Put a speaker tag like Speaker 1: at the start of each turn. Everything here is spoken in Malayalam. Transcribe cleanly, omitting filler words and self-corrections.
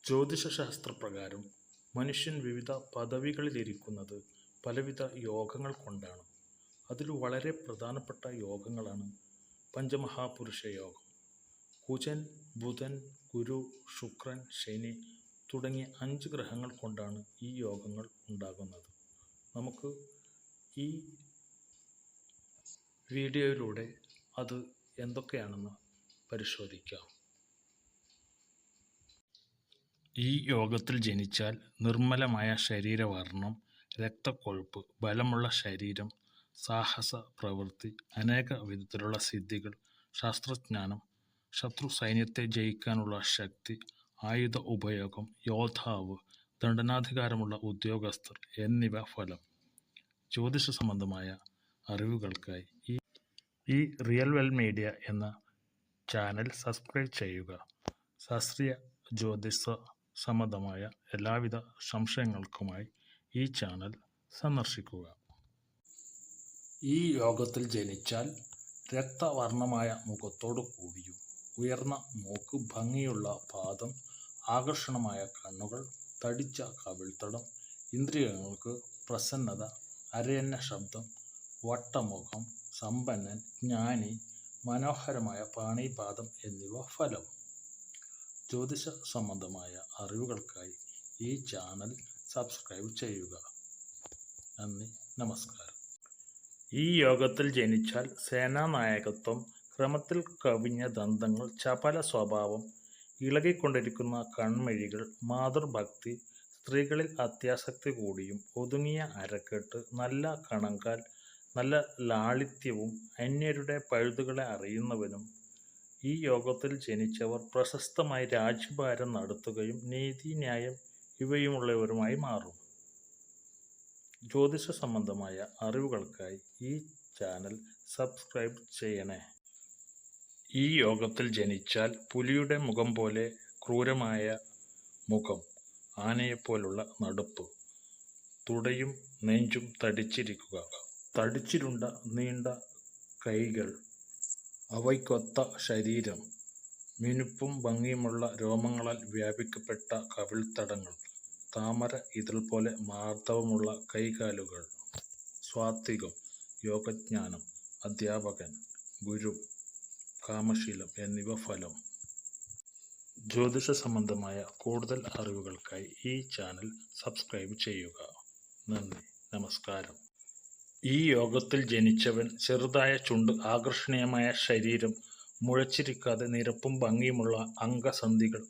Speaker 1: ജ്യോതിഷശാസ്ത്രപ്രകാരം മനുഷ്യൻ വിവിധ പദവികളിലിരിക്കുന്നത് പലവിധ യോഗങ്ങൾ കൊണ്ടാണ്. അതിൽ വളരെ പ്രധാനപ്പെട്ട യോഗങ്ങളാണ് പഞ്ചമഹാപുരുഷ യോഗം. കുജൻ, ബുധൻ, ഗുരു, ശുക്രൻ, ശനി തുടങ്ങിയ 5 ഗ്രഹങ്ങൾ കൊണ്ടാണ് ഈ യോഗങ്ങൾ ഉണ്ടാകുന്നത്. നമുക്ക് ഈ വീഡിയോയിലൂടെ അത് എന്തൊക്കെയാണെന്ന് പരിശോധിക്കാം. ഈ യോഗത്തിൽ ജനിച്ചാൽ നിർമ്മലമായ ശരീരവർണ്ണം, രക്തക്കൊഴുപ്പ്, ബലമുള്ള ശരീരം, സാഹസ പ്രവൃത്തി, അനേക വിധത്തിലുള്ള സിദ്ധികൾ, ശാസ്ത്രജ്ഞാനം, ശത്രു സൈന്യത്തെ ജയിക്കാനുള്ള ശക്തി, ആയുധ ഉപയോഗം, യോദ്ധാവ്, ദണ്ഡനാധികാരമുള്ള ഉദ്യോഗസ്ഥർ എന്നിവ ഫലം. ജ്യോതിഷ സംബന്ധമായ അറിവുകൾക്കായി ഈ റിയൽ വെൽ മീഡിയ എന്ന ചാനൽ സബ്സ്ക്രൈബ് ചെയ്യുക. ശാസ്ത്രീയ ജ്യോതിഷ സംബന്ധമായ എല്ലാവിധ സംശയങ്ങൾക്കുമായി ഈ ചാനൽ സന്ദർശിക്കുക. ഈ യോഗത്തിൽ ജനിച്ചാൽ രക്തവർണ്ണമായ മുഖത്തോടു കൂടിയും ഉയർന്ന മൂക്ക്, ഭംഗിയുള്ള പാദം, ആകർഷണമായ കണ്ണുകൾ, തടിച്ച കവിൾത്തടം, ഇന്ദ്രിയങ്ങൾക്ക് പ്രസന്നത, അരയന്ന ശബ്ദം, വട്ടമുഖം, സമ്പന്നൻ, ജ്ഞാനി, മനോഹരമായ പാണിപാദം എന്നിവ ഫലം. ജ്യോതിഷ സംബന്ധമായ അറിവുകൾക്കായി ഈ ചാനൽ സബ്സ്ക്രൈബ് ചെയ്യുക. നന്ദി, നമസ്കാരം. ഈ യോഗത്തിൽ ജനിച്ചാൽ സേനാനായകത്വം, ക്രമത്തിൽ കവിഞ്ഞ ദന്തങ്ങൾ, ചപല സ്വഭാവം, ഇളകിക്കൊണ്ടിരിക്കുന്ന കൺമിഴികൾ, മാതൃഭക്തി, സ്ത്രീകളിൽ അത്യാസക്തി കൂടിയും ഒതുങ്ങിയ അരക്കെട്ട്, നല്ല കണങ്കാൽ, നല്ല ലാളിത്യവും അന്യരുടെ പഴുതുകളെ അറിയുന്നവനും. ഈ യോഗത്തിൽ ജനിച്ചവർ പ്രശസ്തമായി രാജ്യഭാരം നടത്തുകയും നീതിന്യായം ഇവയുമുള്ളവരുമായി മാറും. ജ്യോതിഷ സംബന്ധമായ അറിവുകൾക്കായി ഈ ചാനൽ സബ്സ്ക്രൈബ് ചെയ്യണേ. ഈ യോഗത്തിൽ ജനിച്ചാൽ പുലിയുടെ മുഖം പോലെ ക്രൂരമായ മുഖം, ആനയെപ്പോലുള്ള നടപ്പ്, തുടയും നെഞ്ചും തടിച്ചിരിക്കുക, തടിച്ചിരുണ്ട നീണ്ട കൈകൾ, അവയ്ക്കൊത്ത ശരീരം, മിനുപ്പും ഭംഗിയുമുള്ള രോമങ്ങളാൽ വ്യാപിക്കപ്പെട്ട കവിൾത്തടങ്ങൾ, താമര ഇതൾ പോലെ മാർദ്ദവമുള്ള കൈകാലുകൾ. സ്വാത്വികം, യോഗജ്ഞാനം, അധ്യാപകൻ, ഗുരു, കാമശീലം എന്നിവ ഫലം. ജ്യോതിഷ സംബന്ധമായ കൂടുതൽ അറിവുകൾക്കായി ഈ ചാനൽ സബ്സ്ക്രൈബ് ചെയ്യുക. നന്ദി, നമസ്കാരം. ഈ യോഗത്തിൽ ജനിച്ചവൻ ചെറുതായ ചുണ്ട്, ആകർഷണീയമായ ശരീരം, മുഴച്ചിരിക്കാതെ നിരപ്പും ഭംഗിയുമുള്ള അംഗസന്ധികൾ,